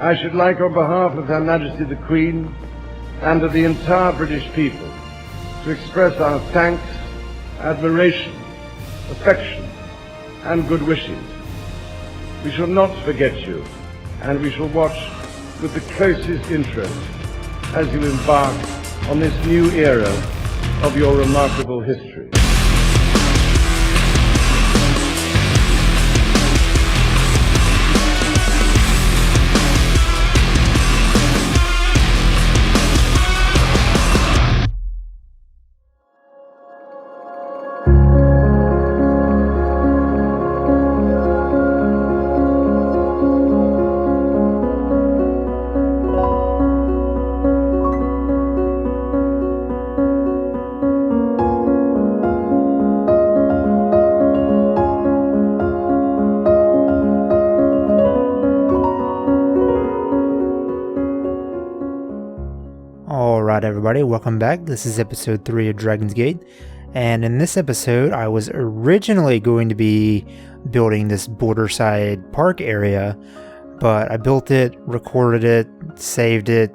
I should like, on behalf of Her Majesty the Queen and of the entire British people, to express our thanks, admiration, affection, and good wishes. We shall not forget you, and we shall watch with the closest interest as you embark on this new era of your remarkable history. Alright everybody, welcome back. This is episode 3 of Dragon's Gate, and in this episode I was originally going to be building this borderside park area, but I built it, recorded it, saved it,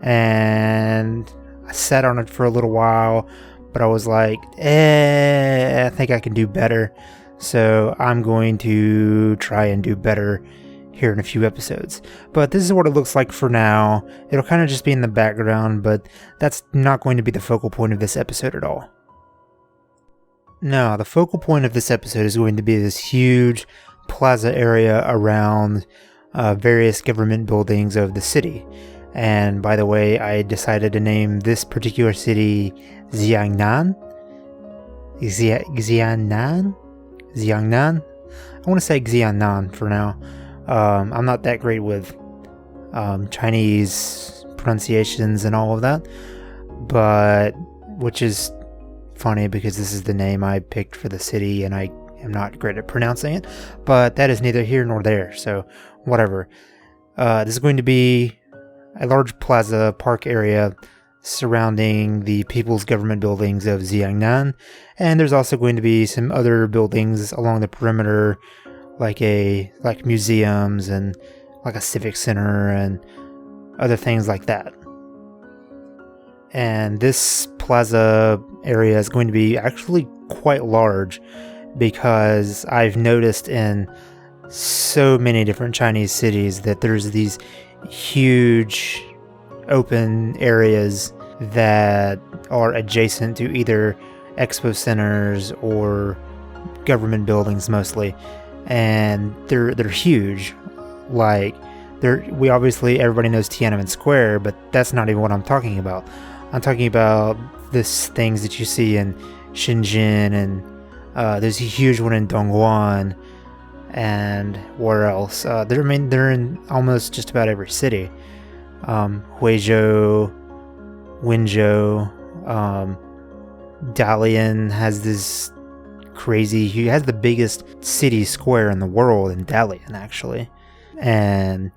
and I sat on it for a little while, but I was like, I think I can do better, so I'm going to try and do better here in a few episodes. But this is what it looks like for now. It'll kind of just be in the background, but that's not going to be the focal point of this episode at all. No, the focal point of this episode is going to be this huge plaza area around various government buildings of the city. And by the way, I decided to name this particular city Xiangnan. Xiangnan? I want to say Xiangnan for now. I'm not that great with Chinese pronunciations and all of that, but which is funny because this is the name I picked for the city and I am not great at pronouncing it, but that is neither here nor there, so whatever. This is going to be a large plaza park area surrounding the People's Government buildings of Xiangnan, and there's also going to be some other buildings along the perimeter, like museums and like a civic center and other things like that. And this plaza area is going to be actually quite large because I've noticed in so many different Chinese cities that there's these huge open areas that are adjacent to either expo centers or government buildings mostly. And they're huge. Like, everybody knows Tiananmen Square, but that's not even what I'm talking about. I'm talking about these things that you see in Shenzhen, and there's a huge one in Dongguan, and where else? They're in almost just about every city. Huizhou, Wenzhou, Dalian has this crazy, he has the biggest city square in the world in Dalian, actually, and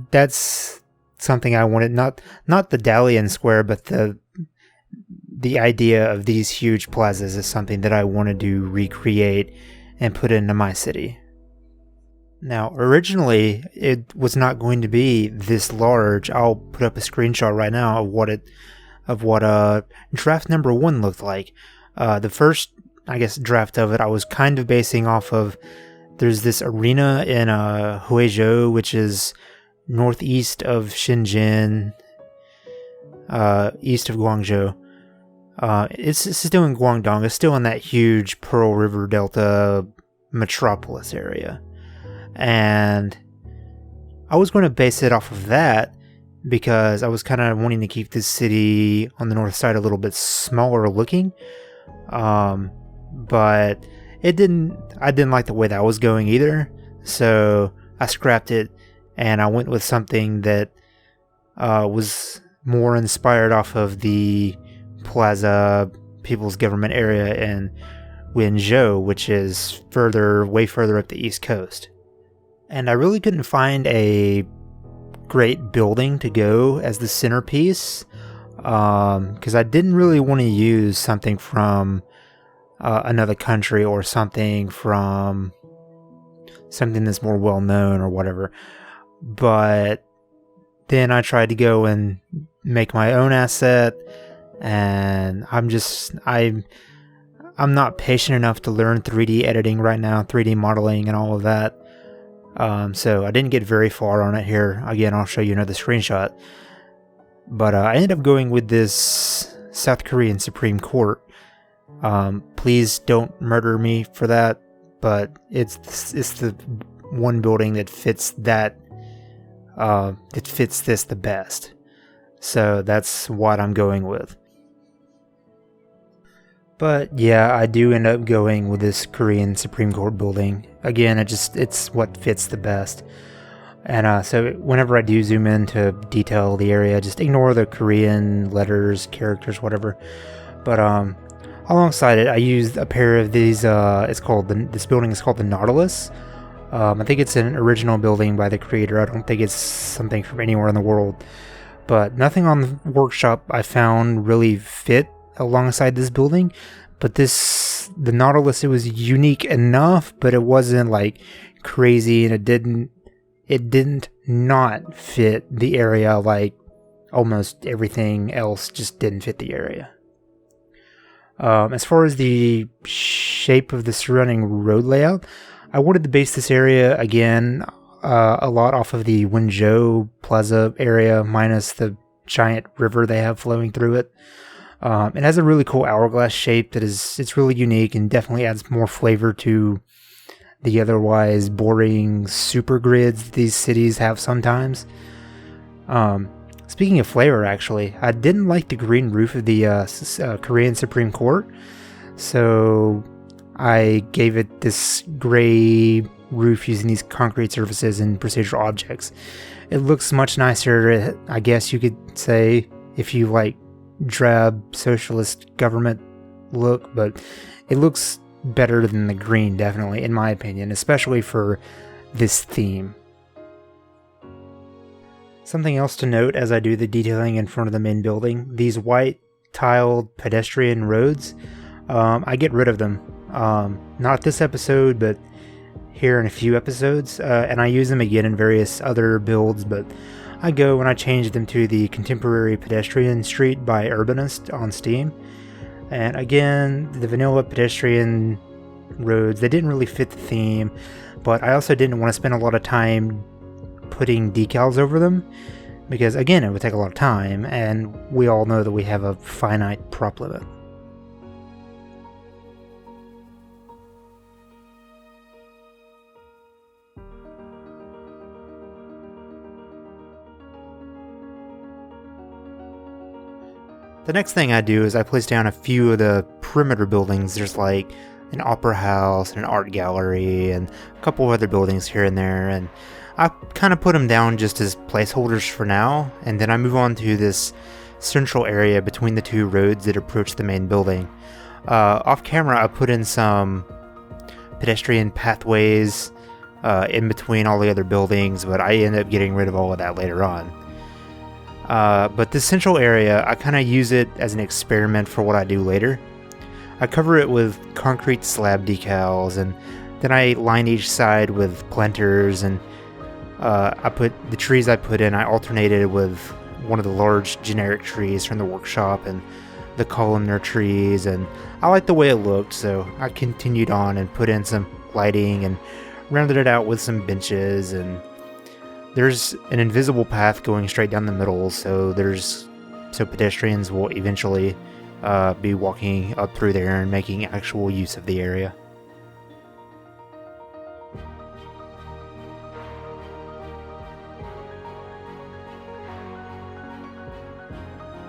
that's something I wanted, not the Dalian square, but the idea of these huge plazas is something that I wanted to recreate and put into my city. Now, originally it was not going to be this large. I'll put up a screenshot right now of what draft number 1 looked like. The first, I guess, draft of it, I was kind of basing off of, there's this arena in Huizhou, which is northeast of Shenzhen, east of Guangzhou. It's still in Guangdong. It's still in that huge Pearl River Delta metropolis area. And I was going to base it off of that because I was kind of wanting to keep this city on the north side a little bit smaller looking. But I didn't like the way that was going either, so I scrapped it and I went with something that was more inspired off of the Plaza People's Government area in Huizhou, which is way further up the east coast. And I really couldn't find a great building to go as the centerpiece, because I didn't really want to use something from another country or something from something that's more well known or whatever. But then I tried to go and make my own asset, and I'm not patient enough to learn 3D editing right now, 3D modeling and all of that. So I didn't get very far on it here. Again, I'll show you another screenshot. But I ended up going with this South Korean Supreme Court. Please don't murder me for that, but it's the one building that fits this the best. So that's what I'm going with. But yeah, I do end up going with this Korean Supreme Court building. Again, it's what fits the best. And so whenever I do zoom in to detail the area, just ignore the Korean letters, characters, whatever. But alongside it, I used a pair of these. This building is called the Nautilus. I think it's an original building by the creator. I don't think it's something from anywhere in the world. But nothing on the workshop I found really fit alongside this building. But the Nautilus, it was unique enough, but it wasn't like crazy, and it didn't not fit the area like almost everything else just didn't fit the area. As far as the shape of the surrounding road layout, I wanted to base this area again a lot off of the Huizhou plaza area, minus the giant river they have flowing through it. It has a really cool hourglass shape it's really unique and definitely adds more flavor to the otherwise boring super grids these cities have sometimes. Speaking of flavor, actually, I didn't like the green roof of the Korean Supreme Court, so I gave it this gray roof using these concrete surfaces and procedural objects. It looks much nicer, I guess you could say, if you like drab socialist government look, but it looks better than the green, definitely, in my opinion, especially for this theme. Something else to note as I do the detailing in front of the main building, these white tiled pedestrian roads, I get rid of them. Not this episode, but here in a few episodes, and I use them again in various other builds, but I go and I change them to the Contemporary Pedestrian Street by Urbanist on Steam. And again, the vanilla pedestrian roads, they didn't really fit the theme, but I also didn't want to spend a lot of time putting decals over them, because again, it would take a lot of time, and we all know that we have a finite prop limit. The next thing I do is I place down a few of the perimeter buildings. There's like an opera house and an art gallery and a couple other buildings here and there, and I kind of put them down just as placeholders for now, and then I move on to this central area between the two roads that approach the main building. Off camera, I put in some pedestrian pathways in between all the other buildings, but I end up getting rid of all of that later on. But this central area, I kind of use it as an experiment for what I do later. I cover it with concrete slab decals, and then I line each side with planters, and I put the trees I put in, I alternated with one of the large generic trees from the workshop and the columnar trees, and I liked the way it looked, so I continued on and put in some lighting and rounded it out with some benches, and there's an invisible path going straight down the middle, so pedestrians will eventually be walking up through there and making actual use of the area.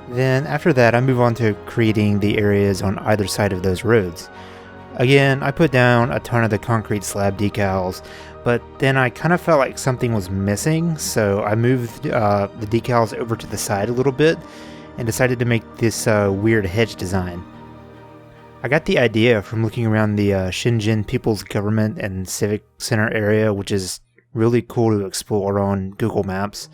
Then after that, I move on to creating the areas on either side of those roads. Again, I put down a ton of the concrete slab decals, but then I kind of felt like something was missing, so I moved the decals over to the side a little bit and decided to make this weird hedge design. I got the idea from looking around the Shenzhen People's Government and Civic Center area, which is really cool to explore on Google Maps.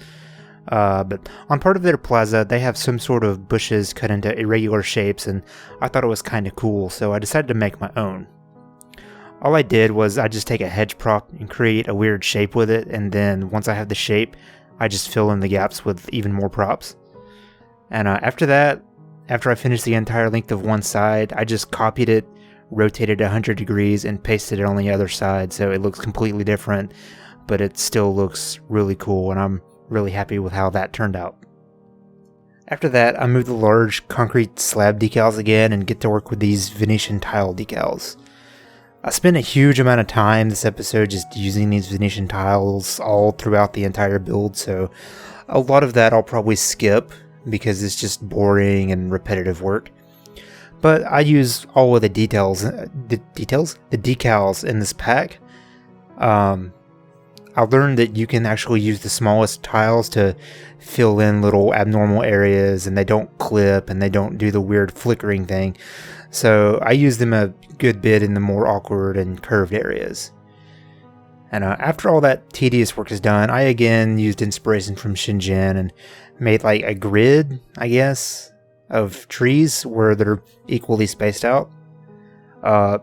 But on part of their plaza, they have some sort of bushes cut into irregular shapes, and I thought it was kind of cool, so I decided to make my own. All I did was I just take a hedge prop and create a weird shape with it, and then once I have the shape, I just fill in the gaps with even more props. And after that, after I finished the entire length of one side, I just copied it, rotated 100 degrees, and pasted it on the other side so it looks completely different, but it still looks really cool, and I'm really happy with how that turned out. After that, I moved the large concrete slab decals again and get to work with these Venetian tile decals. I spent a huge amount of time this episode just using these Venetian tiles all throughout the entire build, so a lot of that I'll probably skip because it's just boring and repetitive work. But I use all of the decals in this pack. I learned that you can actually use the smallest tiles to fill in little abnormal areas, and they don't clip and they don't do the weird flickering thing. So I use them a good bit in the more awkward and curved areas. And after all that tedious work is done, I again used inspiration from Shenzhen and made like a grid, I guess, of trees where they're equally spaced out.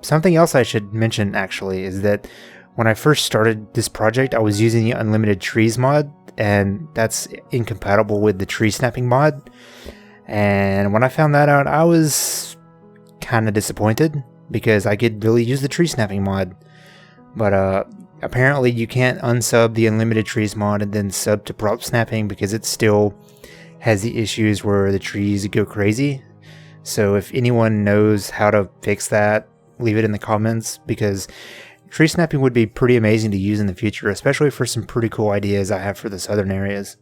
Something else I should mention actually is that when I first started this project, I was using the Unlimited Trees mod, and that's incompatible with the tree snapping mod. And when I found that out, I was kind of disappointed because I could really use the tree snapping mod. But apparently you can't unsub the Unlimited Trees mod and then sub to prop snapping because it still has the issues where the trees go crazy. So if anyone knows how to fix that, leave it in the comments, because tree snapping would be pretty amazing to use in the future, especially for some pretty cool ideas I have for the southern areas.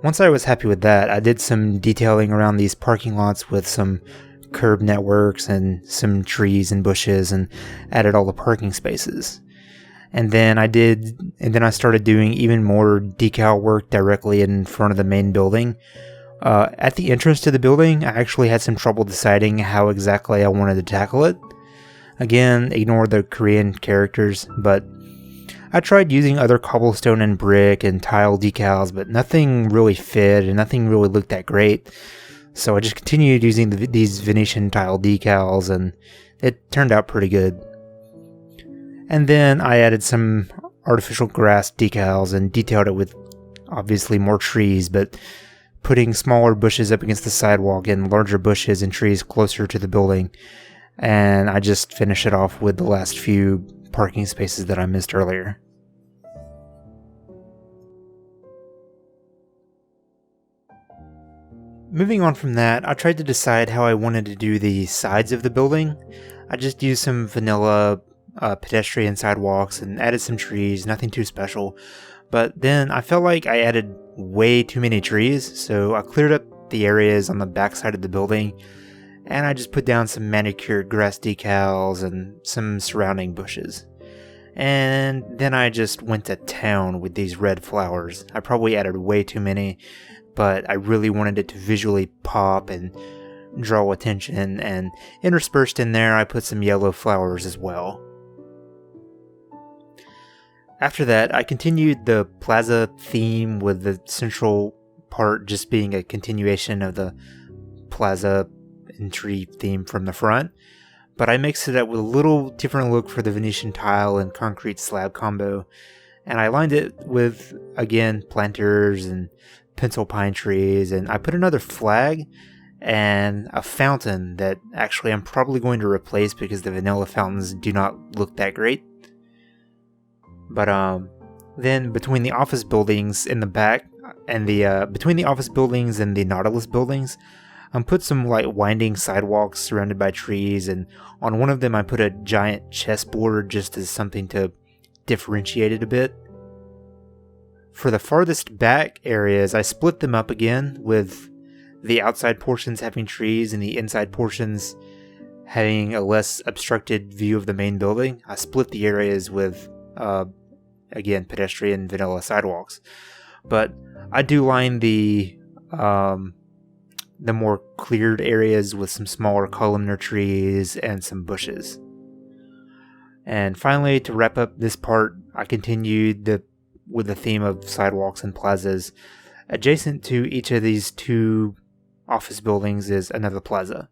Once I was happy with that, I did some detailing around these parking lots with some curb networks and some trees and bushes, and added all the parking spaces. And then I started doing even more decal work directly in front of the main building. At the entrance to the building, I actually had some trouble deciding how exactly I wanted to tackle it. Again, ignore the Korean characters, but I tried using other cobblestone and brick and tile decals, but nothing really fit and nothing really looked that great. So I just continued using these Venetian tile decals, and it turned out pretty good. And then I added some artificial grass decals and detailed it with obviously more trees, but putting smaller bushes up against the sidewalk and larger bushes and trees closer to the building. And I just finished it off with the last few parking spaces that I missed earlier. Moving on from that, I tried to decide how I wanted to do the sides of the building. I just used some vanilla pedestrian sidewalks and added some trees, nothing too special. But then I felt like I added way too many trees, so I cleared up the areas on the back side of the building, and I just put down some manicured grass decals and some surrounding bushes. And then I just went to town with these red flowers. I probably added way too many, but I really wanted it to visually pop and draw attention, and interspersed in there I put some yellow flowers as well. After that, I continued the plaza theme with the central part just being a continuation of the plaza and tree theme from the front, but I mixed it up with a little different look for the Venetian tile and concrete slab combo, and I lined it with, again, planters and pencil pine trees, and I put another flag and a fountain that actually I'm probably going to replace because the vanilla fountains do not look that great. But then between the office buildings in the back and between the office buildings and the Nautilus buildings, I put some like winding sidewalks surrounded by trees, and on one of them I put a giant chessboard just as something to differentiate it a bit. For the farthest back areas, I split them up again, with the outside portions having trees and the inside portions having a less obstructed view of the main building. I split the areas with again, pedestrian vanilla sidewalks. But I do line the more cleared areas with some smaller columnar trees and some bushes. And finally, to wrap up this part, I continued with the theme of sidewalks and plazas adjacent to each of these two office buildings is another plaza.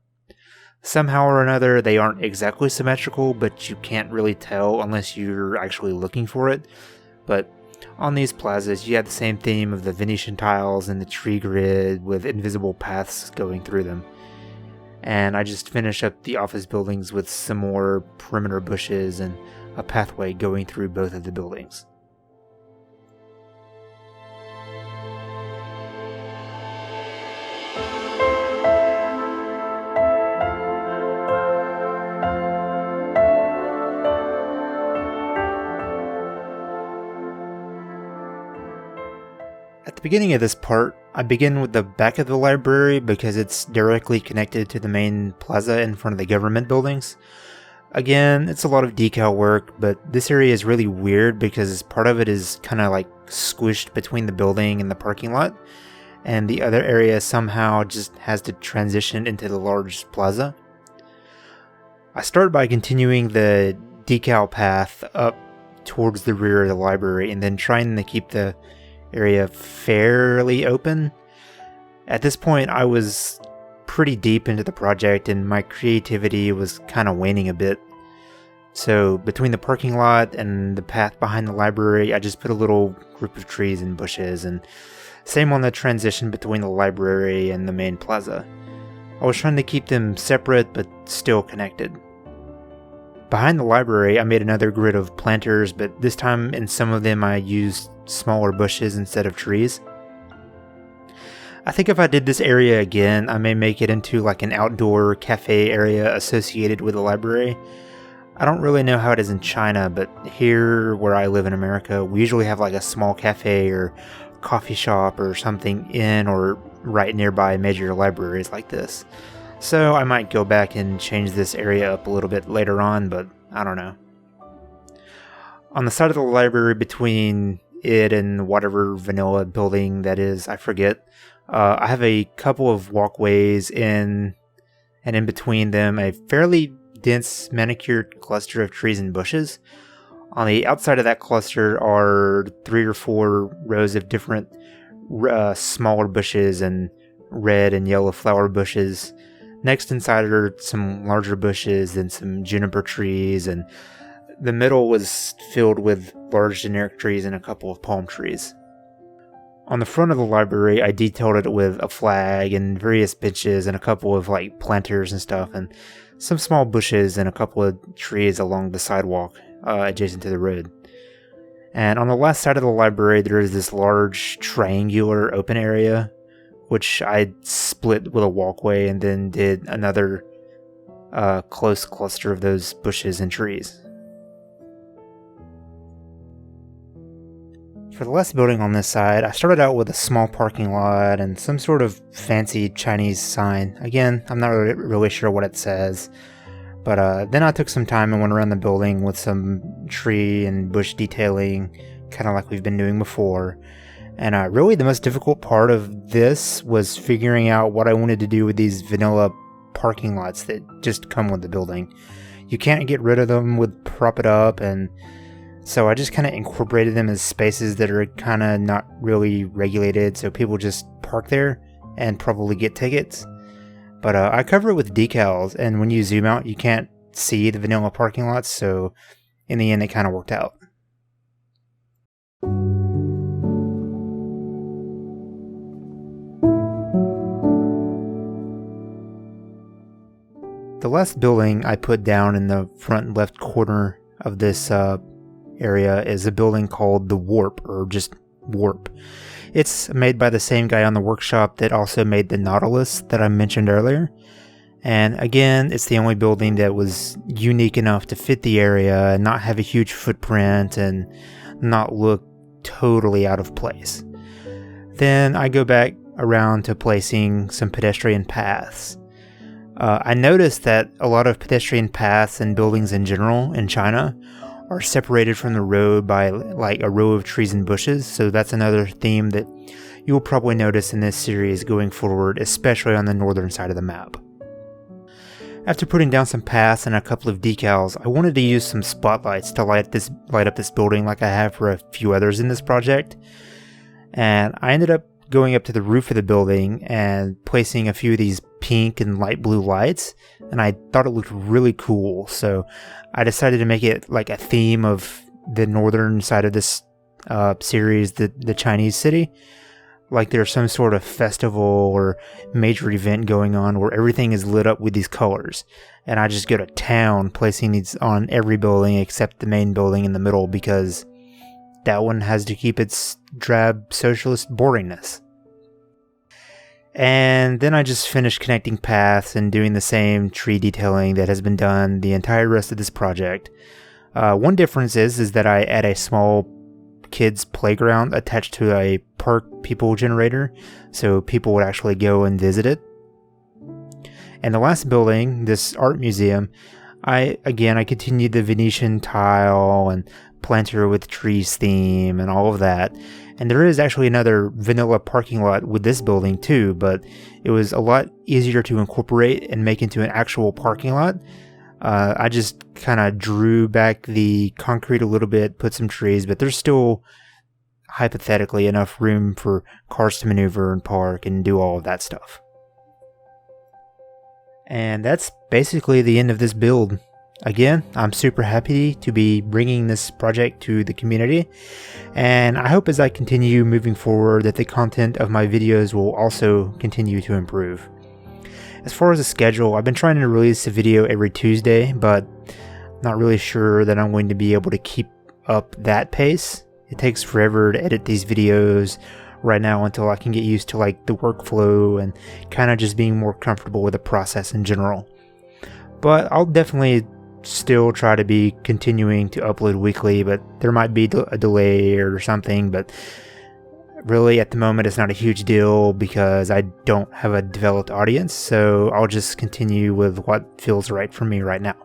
Somehow or another, they aren't exactly symmetrical, but you can't really tell unless you're actually looking for it. But on these plazas, you have the same theme of the Venetian tiles and the tree grid with invisible paths going through them. And I just finished up the office buildings with some more perimeter bushes and a pathway going through both of the buildings. At the beginning of this part, I begin with the back of the library because it's directly connected to the main plaza in front of the government buildings. Again, it's a lot of decal work, but this area is really weird because part of it is kind of like squished between the building and the parking lot, and the other area somehow just has to transition into the large plaza. I start by continuing the decal path up towards the rear of the library and then trying to keep the area fairly open. At this point, I was pretty deep into the project and my creativity was kind of waning a bit. So between the parking lot and the path behind the library, I just put a little group of trees and bushes, and same on the transition between the library and the main plaza. I was trying to keep them separate but still connected. Behind the library, I made another grid of planters, but this time in some of them I used smaller bushes instead of trees. I think if I did this area again, I may make it into like an outdoor cafe area associated with the library. I don't really know how it is in China, but here where I live in America, we usually have like a small cafe or coffee shop or something in or right nearby major libraries like this. So I might go back and change this area up a little bit later on, but I don't know. On the side of the library between it and whatever vanilla building that is, I forget, I have a couple of walkways in, and in between them a fairly dense manicured cluster of trees and bushes. On the outside of that cluster are 3 or 4 rows of different smaller bushes and red and yellow flower bushes. Next inside are some larger bushes and some juniper trees, and the middle was filled with large generic trees and a couple of palm trees. On the front of the library, I detailed it with a flag and various benches and a couple of like planters and stuff, and some small bushes and a couple of trees along the sidewalk adjacent to the road. And on the last side of the library, there is this large triangular open area, which I split with a walkway and then did another close cluster of those bushes and trees. For the last building on this side, I started out with a small parking lot and some sort of fancy Chinese sign. Again, I'm not really sure what it says, but then I took some time and went around the building with some tree and bush detailing, kind of like we've been doing before. And really the most difficult part of this was figuring out what I wanted to do with these vanilla parking lots that just come with the building. You can't get rid of them with prop it up, and so I just kind of incorporated them as spaces that are kind of not really regulated, so people just park there and probably get tickets. But I cover it with decals, and when you zoom out, you can't see the vanilla parking lots, so in the end, it kind of worked out. The last building I put down in the front left corner of this area is a building called the Warp, or just Warp. It's made by the same guy on the workshop that also made the Nautilus that I mentioned earlier. And again, it's the only building that was unique enough to fit the area and not have a huge footprint and not look totally out of place. Then I go back around to placing some pedestrian paths. I noticed that a lot of pedestrian paths and buildings in general in China are separated from the road by like a row of trees and bushes, so that's another theme that you'll probably notice in this series going forward, especially on the northern side of the map. After putting down some paths and a couple of decals, I wanted to use some spotlights to light up this building like I have for a few others in this project, and I ended up going up to the roof of the building and placing a few of these pink and light blue lights, and I thought it looked really cool, so I decided to make it like a theme of the northern side of this series, the Chinese city. Like there's some sort of festival or major event going on where everything is lit up with these colors. And I just go to town placing these on every building except the main building in the middle, because that one has to keep its drab socialist boringness. And then I just finished connecting paths and doing the same tree detailing that has been done the entire rest of this project. One difference is that I add a small kids playground attached to a park people generator, so people would actually go and visit it. And the last building, this art museum, I continued the Venetian tile and planter with trees theme and all of that. And there is actually another vanilla parking lot with this building too, but it was a lot easier to incorporate and make into an actual parking lot. I just kind of drew back the concrete a little bit, put some trees, but there's still hypothetically enough room for cars to maneuver and park and do all of that stuff. And that's basically the end of this build. Again, I'm super happy to be bringing this project to the community, and I hope as I continue moving forward that the content of my videos will also continue to improve. As far as the schedule, I've been trying to release a video every Tuesday, but not really sure that I'm going to be able to keep up that pace. It takes forever to edit these videos right now until I can get used to like the workflow and kind of just being more comfortable with the process in general. But I'll definitely still try to be continuing to upload weekly, but there might be a delay or something, but really at the moment it's not a huge deal because I don't have a developed audience, so I'll just continue with what feels right for me right now.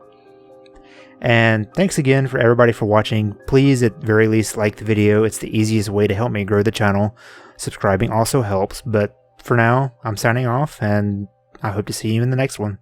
And thanks again for everybody for watching. Please at very least like the video. It's the easiest way to help me grow the channel. Subscribing also helps, but for now I'm signing off and I hope to see you in the next one.